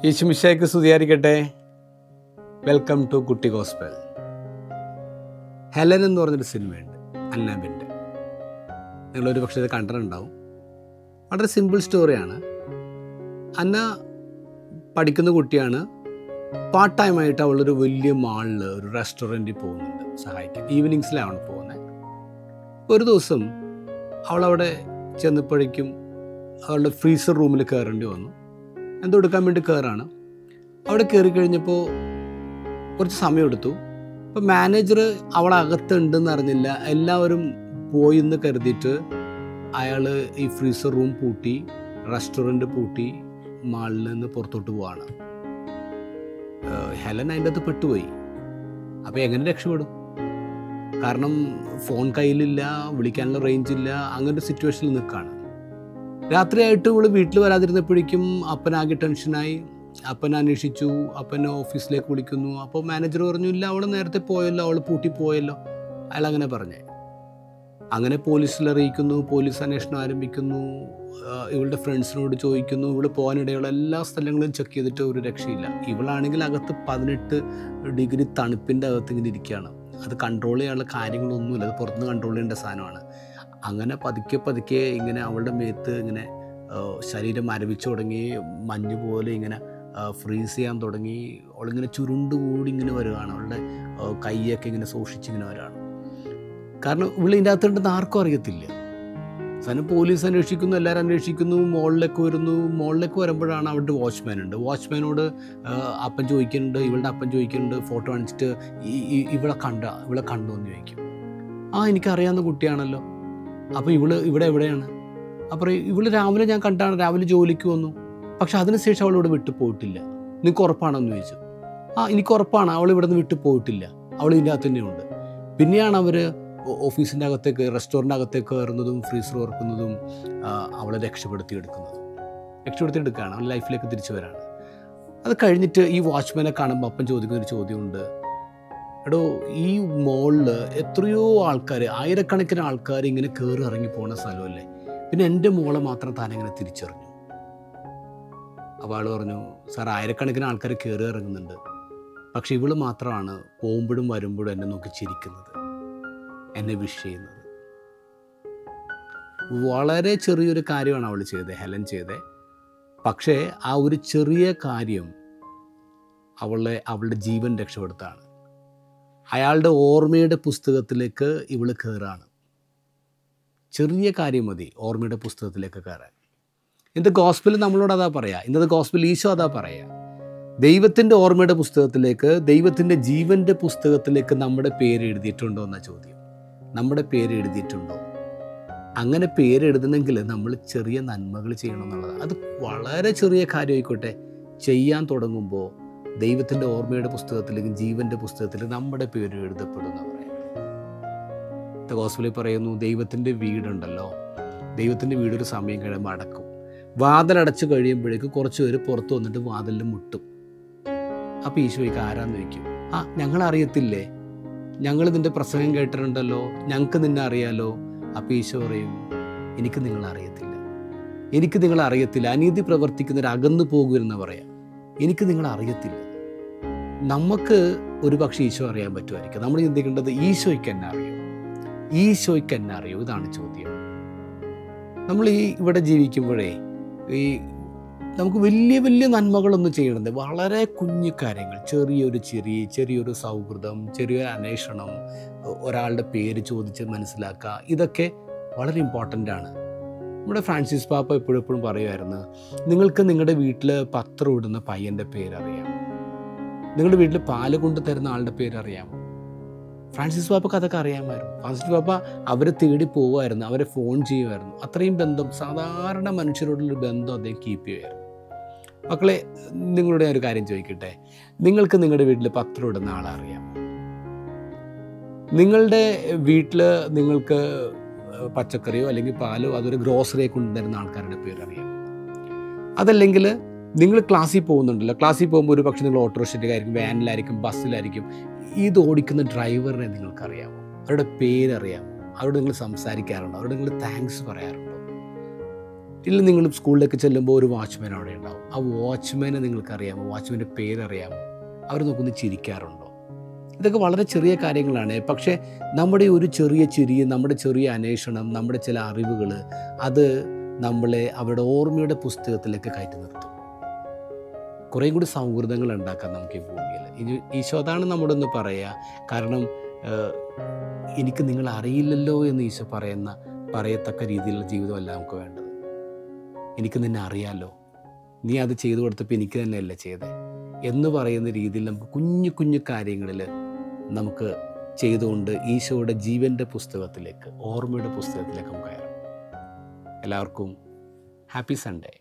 യേശുമിശിഹായ്ക്ക് സ്തുതിയായിരിക്കട്ടെ. Welcome to കുട്ടി gospel. Helen എന്ന് പറഞ്ഞൊരു സിനിമയുണ്ട്, അന്നാബിൻ്റെ. നിങ്ങളൊരു പക്ഷേ ഇത് കണ്ടിട്ടുണ്ടാവും. വളരെ സിമ്പിൾ സ്റ്റോറിയാണ്. അന്ന പഠിക്കുന്ന കുട്ടിയാണ്. പാർട്ട് ടൈമായിട്ട് അവളൊരു വലിയ മാളിൽ ഒരു റെസ്റ്റോറൻറ്റിൽ പോകുന്നുണ്ട് സഹായിക്കാൻ. ഈവനിങ്സിലാണ് പോകുന്നത്. ഒരു ദിവസം അവളവിടെ ചെന്നപ്പോഴേക്കും അവളുടെ ഫ്രീസർ റൂമിൽ കയറേണ്ടി വന്നു. എന്തോ എടുക്കാൻ വേണ്ടി കയറാണ്. അവിടെ കയറി കഴിഞ്ഞപ്പോൾ കുറച്ച് സമയമെടുത്തു. അപ്പോൾ മാനേജർ അവളകത്തുണ്ടെന്ന് അറിഞ്ഞില്ല. എല്ലാവരും പോയി എന്ന് കരുതിയിട്ട് അയാൾ ഈ ഫ്രീസർ റൂം പൂട്ടി, റെസ്റ്റോറൻറ്റ് പൂട്ടി, മാളിൽ നിന്ന് പുറത്തോട്ട് പോവാണ്. ഹെലൻ അതിൻ്റെ അകത്ത് പെട്ടുപോയി. അപ്പോൾ എങ്ങനെ രക്ഷപ്പെടും? കാരണം ഫോൺ കയ്യിലില്ല, വിളിക്കാനുള്ള റേഞ്ചില്ല. അങ്ങനൊരു സിറ്റുവേഷനിൽ നിൽക്കുകയാണ്. രാത്രിയായിട്ട് ഇവൾ വീട്ടിൽ വരാതിരുന്നപ്പോഴേക്കും അപ്പനാകെ ടെൻഷനായി. അപ്പൻ അന്വേഷിച്ചു, അപ്പൻ ഓഫീസിലേക്ക് വിളിക്കുന്നു. അപ്പോൾ മാനേജർ പറഞ്ഞു, ഇല്ല, അവൾ നേരത്തെ പോയല്ലോ, അവൾ പൂട്ടിപ്പോയല്ലോ. അയാൾ അങ്ങനെ പറഞ്ഞേ. അങ്ങനെ പോലീസിൽ അറിയിക്കുന്നു. പോലീസ് അന്വേഷണം ആരംഭിക്കുന്നു. ഇവളുടെ ഫ്രണ്ട്സിനോട് ചോദിക്കുന്നു. ഇവൾ പോകാനിടയുള്ള എല്ലാ സ്ഥലങ്ങളും ചെക്ക് ചെയ്തിട്ട് ഒരു രക്ഷയില്ല. ഇവളാണെങ്കിൽ അകത്ത് 18 ഡിഗ്രി തണുപ്പിൻ്റെ അകത്ത് ഇങ്ങനെ ഇരിക്കുകയാണ്. അത് കൺട്രോൾ ചെയ്യാനുള്ള കാര്യങ്ങളൊന്നുമില്ല. അത് പുറത്തുനിന്ന് കൺട്രോൾ ചെയ്യേണ്ട സാധനമാണ്. അങ്ങനെ പതുക്കെ ഇങ്ങനെ അവളുടെ മേത്ത് ഇങ്ങനെ ശരീരം മരവിച്ചു തുടങ്ങി. മഞ്ഞ് പോലെ ഇങ്ങനെ ഫ്രീസ് ചെയ്യാൻ തുടങ്ങി. അവളിങ്ങനെ ചുരുണ്ടുകൂടി ഇങ്ങനെ വരികയാണ്. അവളുടെ കൈയൊക്കെ ഇങ്ങനെ സൂക്ഷിച്ചിങ്ങനെ വരികയാണ്. കാരണം ഇവിടെ ഇതിൻ്റെ അകത്തുണ്ടെന്ന് ആർക്കും അറിയത്തില്ല. സാധനം പോലീസ് അന്വേഷിക്കുന്നു, എല്ലാവരും അന്വേഷിക്കുന്നു. മോളിലേക്ക് വരുന്നു. മോളിലേക്ക് വരുമ്പോഴാണ് അവളുടെ വാച്ച്മാൻ ഉണ്ട്. വാച്ച്മാനോട് അപ്പൻ ചോദിക്കുന്നുണ്ട്, ഇവളുടെ അപ്പൻ ചോദിക്കുന്നുണ്ട്, ഫോട്ടോ കാണിച്ചിട്ട് ഇവളെ കണ്ടു എന്ന് ചോദിക്കും. എനിക്കറിയാവുന്ന കുട്ടിയാണല്ലോ. അപ്പോൾ ഇവിടെ എവിടെയാണ്? അപ്പോൾ ഇവള് രാവിലെ ഞാൻ കണ്ടാണ്, രാവിലെ ജോലിക്ക് വന്നു. പക്ഷെ അതിനുശേഷം അവൾ ഇവിടെ വിട്ടു പോയിട്ടില്ല. നിങ്ങൾക്ക് ഉറപ്പാണെന്ന് ചോദിച്ചു. എനിക്ക് ഉറപ്പാണ്, അവൾ ഇവിടെ നിന്ന് വിട്ടു പോയിട്ടില്ല, അവൾ ഇതിൻ്റെ അകത്ത് തന്നെയുണ്ട്. പിന്നെയാണ് അവർ ഓഫീസിൻ്റെ അകത്തേക്ക്, റെസ്റ്റോറൻ്റ് അകത്തേക്ക് കയറുന്നതും ഫ്രീസർ തുറക്കുന്നതും അവളെ രക്ഷപ്പെടുത്തിയെടുക്കുകയാണ്. അവൾ ലൈഫിലേക്ക് തിരിച്ചു വരാണ്. അത് കഴിഞ്ഞിട്ട് ഈ വാച്ച്മാനെ കാണുമ്പോൾ അപ്പൻ ചോദിക്കുന്നൊരു ചോദ്യമുണ്ട്. എടോ, ഈ മോളിൽ എത്രയോ ആൾക്കാർ, ആയിരക്കണക്കിന് ആൾക്കാർ ഇങ്ങനെ കയറി ഇറങ്ങി പോകുന്ന സ്ഥലമല്ലേ, പിന്നെ എൻ്റെ മോളെ മാത്രം താനെങ്ങനെ തിരിച്ചറിഞ്ഞു? അപ്പോൾ ആൾ പറഞ്ഞു, സാർ, ആയിരക്കണക്കിന് ആൾക്കാർ കയറി ഇറങ്ങുന്നുണ്ട്, പക്ഷെ ഇവൾ മാത്രമാണ് പോകുമ്പോഴും വരുമ്പോഴും എന്നെ നോക്കി ചിരിക്കുന്നത്, എന്നെ വിഷ് ചെയ്യുന്നത്. വളരെ ചെറിയൊരു കാര്യമാണ് അവൾ ചെയ്തത്, ഹെലൻ ചെയ്തത്. പക്ഷേ ആ ഒരു ചെറിയ കാര്യം അവളുടെ ജീവൻ രക്ഷപ്പെടുത്താണ്. അയാളുടെ ഓർമ്മയുടെ പുസ്തകത്തിലേക്ക് ഇവൾ കയറാണ്. ചെറിയ കാര്യം മതി ഓർമ്മയുടെ പുസ്തകത്തിലേക്ക് കയറാൻ. ഇന്നത്തെ ഗോസ്പൽ നമ്മളോട് അതാ പറയുക. ഇന്നത്തെ ഗോസ്പൽ ഈശോ അതാ പറയുക. ദൈവത്തിൻ്റെ ഓർമ്മയുടെ പുസ്തകത്തിലേക്ക്, ദൈവത്തിൻ്റെ ജീവൻ്റെ പുസ്തകത്തിലേക്ക് നമ്മുടെ പേര് എഴുതിയിട്ടുണ്ടോ എന്ന ചോദ്യം. നമ്മുടെ പേര് എഴുതിയിട്ടുണ്ടോ? അങ്ങനെ പേരെഴുതണമെങ്കിൽ നമ്മൾ ചെറിയ നന്മകൾ ചെയ്യണം എന്നുള്ളതാണ്. അത് വളരെ ചെറിയ കാര്യമായിക്കോട്ടെ, ചെയ്യാൻ തുടങ്ങുമ്പോൾ ദൈവത്തിൻ്റെ ഓർമ്മയുടെ പുസ്തകത്തിലേക്ക്, ജീവൻ്റെ പുസ്തകത്തിലേക്ക് നമ്മുടെ പേര് എഴുതപ്പെടുന്ന പറയാം. ഗോസ്പലിൽ പറയുന്നു, ദൈവത്തിൻ്റെ വീടുണ്ടല്ലോ, ദൈവത്തിൻ്റെ വീടൊരു സമയം കഴിയുമ്പോൾ അടക്കും. വാതിലടച്ച് കഴിയുമ്പോഴേക്ക് കുറച്ച് പേര് പുറത്ത് വന്നിട്ട് വാതിലിൽ മുട്ടും. അപ്പോൾ ഈശോയ്ക്ക് ആരാന്ന് ചോദിക്കും. ഞങ്ങളറിയത്തില്ലേ, ഞങ്ങൾ നിൻ്റെ പ്രസംഗം കേട്ടിട്ടുണ്ടല്ലോ, ഞങ്ങൾക്ക് നിന്നെ അറിയാലോ. അപ്പോൾ ഈശോ പറയും, എനിക്ക് നിങ്ങളെ അറിയത്തില്ല, അനീതി പ്രവർത്തിക്കുന്നവർ അകന്നു പോകുമെന്ന് പറയാം. എനിക്ക് നിങ്ങളെ അറിയത്തില്ല. നമുക്ക് ഒരു പക്ഷേ ഈശോ അറിയാൻ പറ്റുമായിരിക്കും. നമ്മൾ ചിന്തിക്കേണ്ടത്, ഈശോയ്ക്ക് എന്നെ അറിയോ? ഇതാണ് ചോദ്യം. നമ്മൾ ഇവിടെ ജീവിക്കുമ്പോഴേ നമുക്ക് വലിയ വലിയ നന്മകളൊന്നും ചെയ്യണമെന്ന്, വളരെ കുഞ്ഞു കാര്യങ്ങൾ, ചെറിയൊരു സൗഹൃദം, ചെറിയൊരു അന്വേഷണം, ഒരാളുടെ പേര് ചോദിച്ച് മനസ്സിലാക്കുക, ഇതൊക്കെ വളരെ ഇമ്പോർട്ടൻ്റ് ആണ്. നമ്മുടെ ഫ്രാൻസിസ് പാപ്പ എപ്പോഴും പറയുമായിരുന്നു, നിങ്ങൾക്ക് നിങ്ങളുടെ വീട്ടിൽ പത്രം ഇടുന്ന പയ്യൻ്റെ പേരറിയാം, നിങ്ങളുടെ വീട്ടിൽ പാല് കൊണ്ട് തരുന്ന ആളുടെ പേരറിയാം. ഫ്രാൻസിസ് പാപ്പക്ക് അതൊക്കെ അറിയാമായിരുന്നു. ഫ്രാൻസിസ് പാപ്പ അവരെ തേടി പോകുമായിരുന്നു, അവരെ ഫോൺ ചെയ്യുമായിരുന്നു. അത്രയും ബന്ധം, സാധാരണ മനുഷ്യരോടുള്ളൊരു ബന്ധം അദ്ദേഹം കീപ്പ് ചെയ്യുമായിരുന്നു. മക്കളെ, നിങ്ങളുടെ ഒരു കാര്യം ചോദിക്കട്ടെ, നിങ്ങൾക്ക് നിങ്ങളുടെ വീട്ടിൽ പത്രം ഇടുന്ന ആളെ അറിയാം? നിങ്ങളുടെ വീട്ടിൽ നിങ്ങൾക്ക് പച്ചക്കറിയോ അല്ലെങ്കിൽ പാലോ അതൊരു ഗ്രോസറിയെ കൊണ്ടുതരുന്ന ആൾക്കാരുടെ പേരറിയാം? അതല്ലെങ്കിൽ നിങ്ങൾ ക്ലാസ്സിൽ പോകുന്നുണ്ടല്ലോ, ക്ലാസ്സിൽ പോകുമ്പോൾ ഒരു പക്ഷേ നിങ്ങൾ ഓട്ടോറിക്ഷയിലായിരിക്കും, വാനിലായിരിക്കും, ബസ്സിലായിരിക്കും. ഇത് ഓടിക്കുന്ന ഡ്രൈവറിനെ നിങ്ങൾക്കറിയാമോ? അവരുടെ പേരറിയാമോ? അവരോട് നിങ്ങൾ സംസാരിക്കാറുണ്ടോ? അവരോട് നിങ്ങൾ താങ്ക്സ് പറയാറുണ്ടോ? ഇല്ല, നിങ്ങൾ സ്കൂളിലേക്ക് ചെല്ലുമ്പോൾ ഒരു വാച്ച്മാൻ അവിടെ ഉണ്ടാവും. ആ വാച്ച്മാനെ നിങ്ങൾക്കറിയാമോ? വാച്ച്മാൻ്റെ പേരറിയാമോ? അവർ നോക്കുന്ന ചിരിക്കാറുണ്ടോ? ഇതൊക്കെ വളരെ ചെറിയ കാര്യങ്ങളാണ്. പക്ഷേ നമ്മുടെ ഒരു ചെറിയ ചിരി, നമ്മുടെ ചെറിയ അന്വേഷണം, നമ്മുടെ ചില അറിവുകൾ, അത് നമ്മളെ അവരുടെ ഓർമ്മയുടെ പുസ്തകത്തിലേക്ക് കയറ്റി നിർത്തും. കുറേ കൂടി സൗഹൃദങ്ങൾ ഉണ്ടാക്കാം നമുക്ക് ഈ ഭൂമിയിൽ. ഈശോ അതാണ് നമ്മോടൊന്ന് പറയുക. കാരണം എനിക്ക് നിങ്ങൾ അറിയില്ലല്ലോ എന്ന് ഈശോ പറയത്തക്ക രീതിയിലുള്ള ജീവിതമല്ല നമുക്ക് വേണ്ടത്. എനിക്ക് നിന്നെ അറിയാമല്ലോ, നീ അത് ചെയ്തു കൊടുത്തപ്പോൾ എനിക്ക് തന്നെയല്ല ചെയ്തേ എന്ന് പറയുന്ന രീതിയിൽ നമുക്ക് കുഞ്ഞു കുഞ്ഞു കാര്യങ്ങളിൽ നമുക്ക് ചെയ്തുകൊണ്ട് ഈശോയുടെ ജീവൻ്റെ പുസ്തകത്തിലേക്ക്, ഓർമ്മയുടെ പുസ്തകത്തിലേക്ക് നമുക്ക് കയറാം. എല്ലാവർക്കും ഹാപ്പി സൺഡേ.